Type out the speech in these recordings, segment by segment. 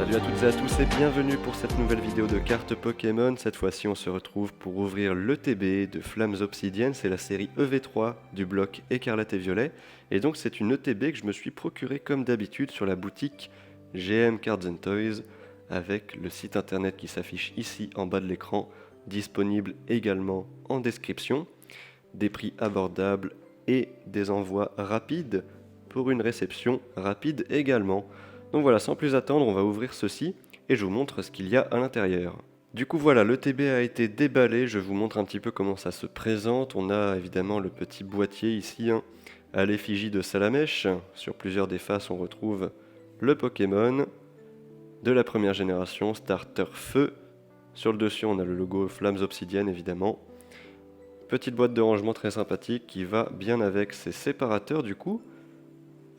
Salut à toutes et à tous et bienvenue pour cette nouvelle vidéo de cartes Pokémon. Cette fois-ci on se retrouve pour ouvrir l'ETB de Flammes Obsidiennes, c'est la série EV3 du bloc Écarlate et Violet. Et donc c'est une ETB que je me suis procurée comme d'habitude sur la boutique GM Cards and Toys, avec le site internet qui s'affiche ici en bas de l'écran, disponible également en description. Des prix abordables et des envois rapides pour une réception rapide également. Donc voilà, sans plus attendre, on va ouvrir ceci et je vous montre ce qu'il y a à l'intérieur. Du coup voilà, l'ETB a été déballé, je vous montre un petit peu comment ça se présente. On a évidemment le petit boîtier ici, à l'effigie de Salamèche. Sur plusieurs des faces, on retrouve le Pokémon de la première génération, Starter Feu. Sur le dessus, on a le logo Flammes Obsidiennes évidemment. Petite boîte de rangement très sympathique qui va bien avec ses séparateurs du coup.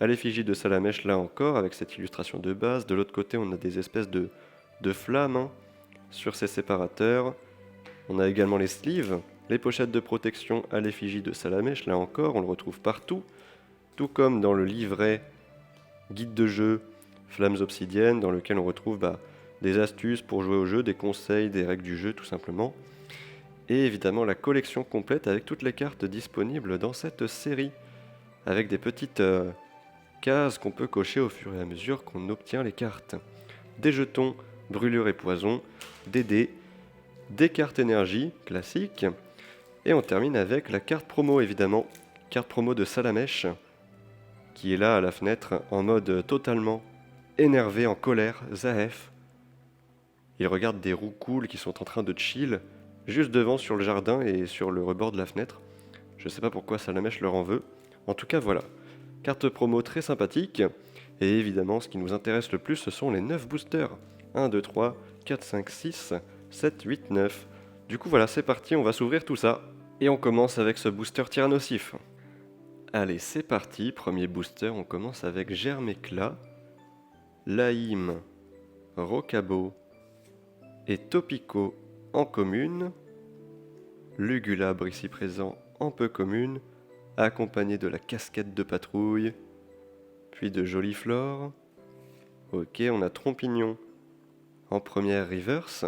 À l'effigie de Salamèche là encore, avec cette illustration de base. De l'autre côté, on a des espèces de flammes sur ces séparateurs. On a également les sleeves, les pochettes de protection à l'effigie de Salamèche là encore, on le retrouve partout. Tout comme dans le livret guide de jeu Flammes Obsidiennes, dans lequel on retrouve des astuces pour jouer au jeu, des conseils, des règles du jeu tout simplement. Et évidemment la collection complète avec toutes les cartes disponibles dans cette série, avec des petites cases qu'on peut cocher au fur et à mesure qu'on obtient les cartes. Des jetons, brûlure et poison, des dés, des cartes énergie classiques, et on termine avec la carte promo évidemment, carte promo de Salamèche, qui est là à la fenêtre en mode totalement énervé, en colère, Zahef. Il regarde des roucouls qui sont en train de chill, juste devant sur le jardin et sur le rebord de la fenêtre. Je sais pas pourquoi Salamèche leur en veut. En tout cas voilà. Carte promo très sympathique, et évidemment ce qui nous intéresse le plus ce sont les 9 boosters. 1, 2, 3, 4, 5, 6, 7, 8, 9. Du coup voilà, c'est parti, on va s'ouvrir tout ça. Et on commence avec ce booster Tyrannosif. Allez, c'est parti, premier booster, on commence avec Germécla, Laïm, Rocabo et Topico en commune. Lugulabre ici présent en peu commune, accompagné de la casquette de patrouille, puis de Joliflore. Ok, on a Trompignon en première reverse.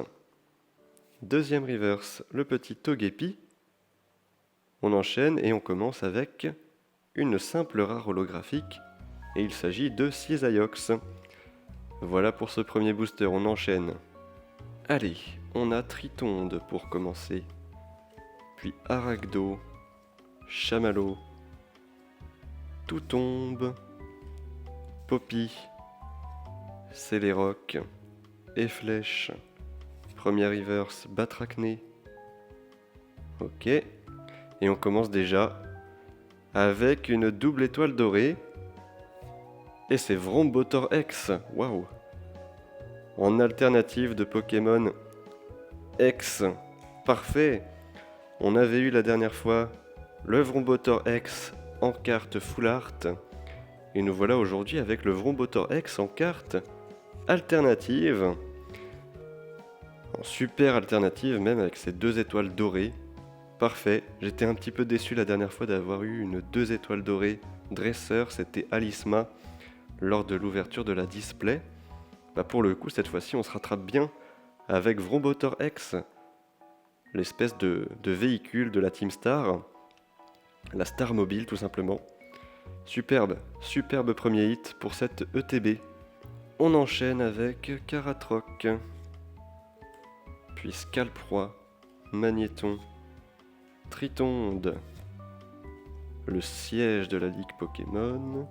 Deuxième reverse, le petit Togepi. On enchaîne et on commence avec une simple rare holographique, et il s'agit de Cisaiox. Voilà pour ce premier booster, on enchaîne. Allez, on a Tritonde pour commencer, puis Aragdo, Chamallow, Toutombe, Poppy, Céléroc, Efflèche, première reverse, Batracné. Ok, et on commence déjà avec une double étoile dorée, et c'est Vrombotor X, waouh! En alternative de Pokémon X, parfait! On avait eu la dernière fois le Vrombotor X en carte Full Art, et nous voilà aujourd'hui avec le Vrombotor X en carte alternative, en super alternative même, avec ces 2 étoiles dorées. Parfait, j'étais un petit peu déçu la dernière fois d'avoir eu une 2 étoiles dorées dresseur, c'était Alisma lors de l'ouverture de la display. Pour le coup cette fois-ci on se rattrape bien avec Vrombotor X, l'espèce de véhicule de la Team Star, la Star Mobile tout simplement. Superbe, superbe premier hit pour cette ETB. On enchaîne avec Caratroc, puis Scalproie, Magnéton, Tritonde, le siège de la Ligue Pokémon,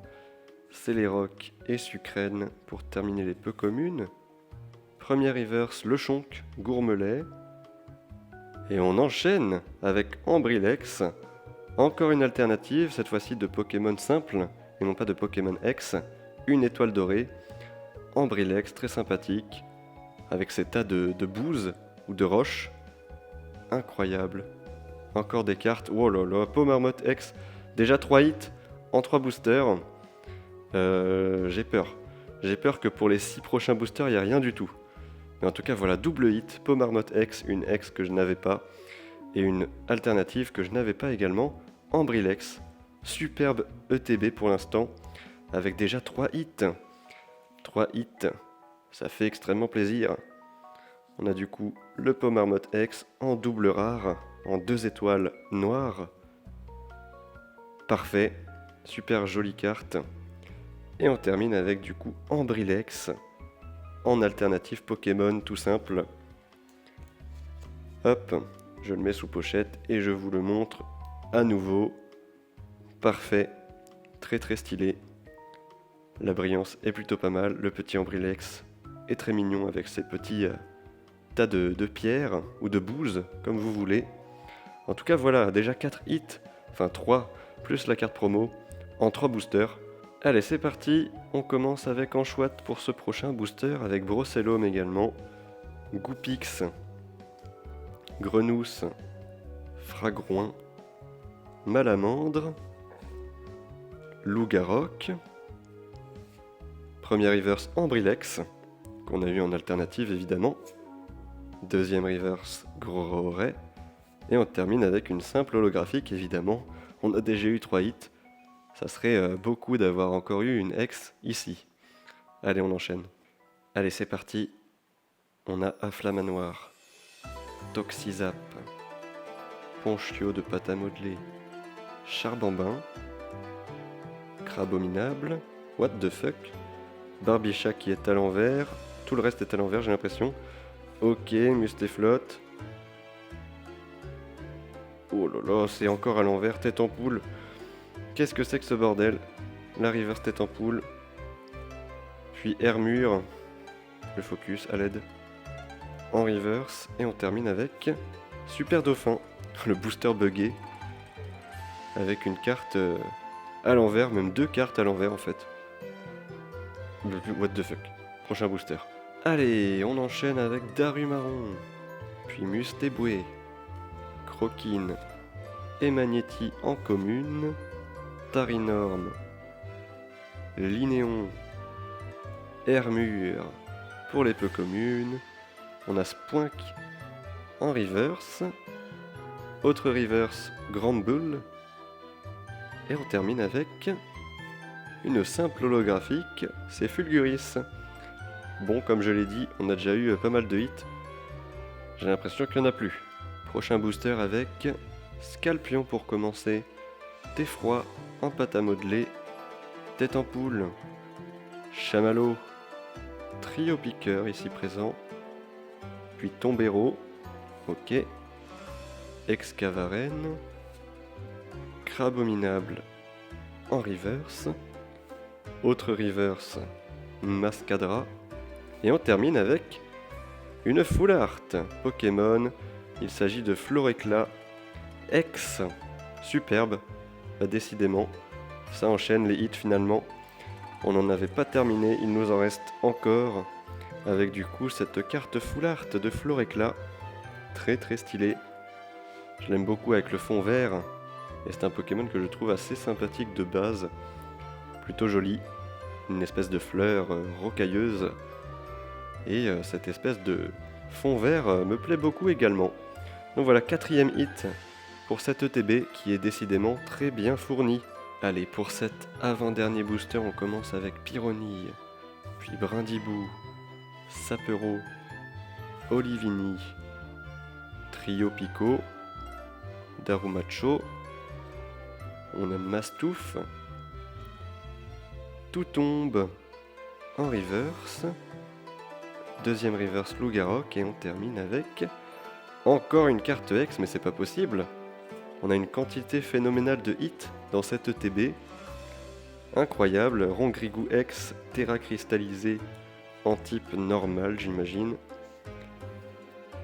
Céléroc et Sucrène pour terminer les peu communes. Première reverse, Lechonk, Gourmelet. Et on enchaîne avec Ambrilex. Encore une alternative, cette fois-ci de Pokémon simple et non pas de Pokémon X. Une étoile dorée. Ambrilex, très sympathique, avec ces tas de bouse ou de roches. Incroyable. Encore des cartes. Oh là là, Pomarmotte X. Déjà 3 hits en 3 boosters. J'ai peur. J'ai peur que pour les 6 prochains boosters, il n'y a rien du tout. Mais en tout cas, voilà, double hit. Pomarmotte X, une X que je n'avais pas. Et une alternative que je n'avais pas également. Ambrilex. Superbe ETB pour l'instant. Avec déjà 3 hits. 3 hits. ça fait extrêmement plaisir. On a du coup le Pomarmotte X en double rare, en 2 étoiles noires. Parfait, super jolie carte. Et on termine avec du coup Ambrilex, en alternative Pokémon tout simple. Hop, je le mets sous pochette et je vous le montre à nouveau. Parfait, très très stylé. La brillance est plutôt pas mal, le petit Ambrilex est très mignon avec ses petits tas de pierres ou de bouse, comme vous voulez. En tout cas voilà, déjà 4 hits, enfin 3, plus la carte promo, en 3 boosters. Allez c'est parti, on commence avec Anchouette pour ce prochain booster, avec Brocellum également, Goupix, Grenousse, Fragroin, Malamandre, Lougaroc, premier reverse Ambrilex, qu'on a eu en alternative évidemment, deuxième reverse Groret, et on termine avec une simple holographique évidemment. On a déjà eu 3 hits, ça serait beaucoup d'avoir encore eu une X ici. Allez on enchaîne. Allez c'est parti, on a Afflamanoir, Toxizap, Ponchio de pâte à modeler, Charbambin, Crabominable, What the fuck, Barbicha qui est à l'envers, tout le reste est à l'envers j'ai l'impression. Ok, Mustéflotte. Oh là là, c'est encore à l'envers, tête en poule. Qu'est-ce que c'est que ce bordel? La reverse tête en poule. Puis Hermure, le focus à l'aide. En reverse, et on termine avec Super Dauphin, le booster buggé. Avec une carte à l'envers, même 2 cartes à l'envers en fait. What the fuck. Prochain booster. Allez, on enchaîne avec Darumaron, puis Mustéboué, Croquine et Magnéti en commune, Tarinorm, Linéon, Hermure pour les peu communes, on a Spoink en reverse, autre reverse Grande Bulle, et on termine avec une simple holographique, c'est Fulguris. Bon, comme je l'ai dit, on a déjà eu pas mal de hits. J'ai l'impression qu'il n'y en a plus. Prochain booster avec Scalpion pour commencer. Theffroi en pâte à modeler. Tête en poule. Chamallow. Trio piqueur ici présent. Puis Tombero. Ok. Excavaren. Crabominable en reverse. Autre reverse. Mascadra. Et on termine avec une full art Pokémon. Il s'agit de Floréclat X. Superbe. Bah, décidément, ça enchaîne les hits finalement. On n'en avait pas terminé, il nous en reste encore. Avec du coup cette carte full art de Floréclat. Très très stylée. Je l'aime beaucoup avec le fond vert. Et c'est un Pokémon que je trouve assez sympathique de base. Plutôt joli. Une espèce de fleur rocailleuse. Et cette espèce de fond vert me plaît beaucoup également. Donc voilà, 4e hit pour cette ETB qui est décidément très bien fournie. Allez, pour cet avant-dernier booster, on commence avec Pyronille, puis Brindibou, Sapero, Olivini, Trio Pico, Darumacho, on a Mastouf, Tout tombe en reverse. Deuxième reverse Lougaroc et on termine avec encore une carte X, mais c'est pas possible. On a une quantité phénoménale de hits dans cette ETB. Incroyable, Rongrigou X, Terra cristallisé en type normal j'imagine.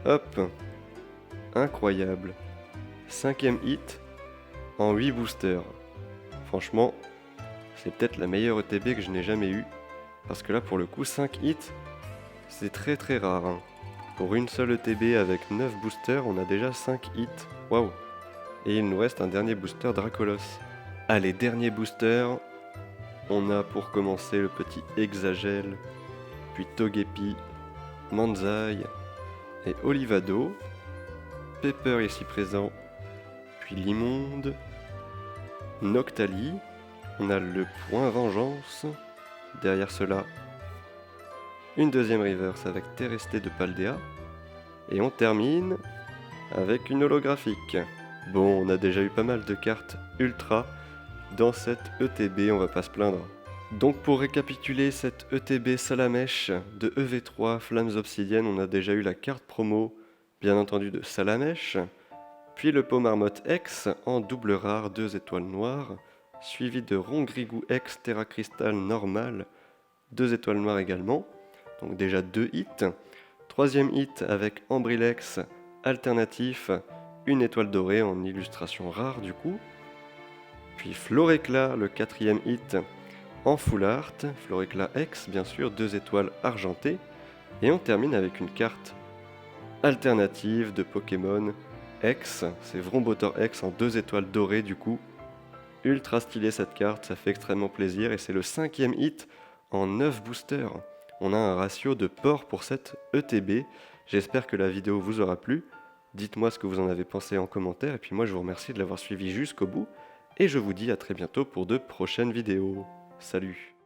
Hop, incroyable. 5e hit en 8 boosters. Franchement, c'est peut-être la meilleure ETB que je n'ai jamais eue. Parce que là pour le coup 5 hits, c'est très très rare. Hein. Pour une seule ETB avec 9 boosters, on a déjà 5 hits. Waouh! Et il nous reste un dernier booster Dracolos. Allez, dernier booster. On a pour commencer le petit Exagel, puis Togepi, Manzai et Olivado. Pepper ici présent, puis Limonde, Noctali. On a le point Vengeance. Derrière cela, une deuxième reverse avec Terresté de Paldea, et on termine avec une holographique. Bon, on a déjà eu pas mal de cartes ultra dans cette ETB, on va pas se plaindre. Donc pour récapituler cette ETB Salamèche de EV3 Flammes Obsidiennes, on a déjà eu la carte promo, bien entendu de Salamèche, puis le pot Marmotte X en double rare 2 étoiles noires, suivi de Rongrigou X Terra Crystal normal, 2 étoiles noires également, donc déjà 2 hits. Troisième hit avec Ambrilex alternatif, 1 étoile dorée en illustration rare du coup. Puis Floréclat, le quatrième hit en full art, Floréclat X bien sûr, 2 étoiles argentées. Et on termine avec une carte alternative de Pokémon X, c'est Vrombotor X en 2 étoiles dorées du coup. Ultra stylé cette carte, ça fait extrêmement plaisir et c'est le 5e hit en 9 boosters. On a un ratio de port pour cette ETB. J'espère que la vidéo vous aura plu. Dites-moi ce que vous en avez pensé en commentaire et puis moi je vous remercie de l'avoir suivi jusqu'au bout et je vous dis à très bientôt pour de prochaines vidéos. Salut!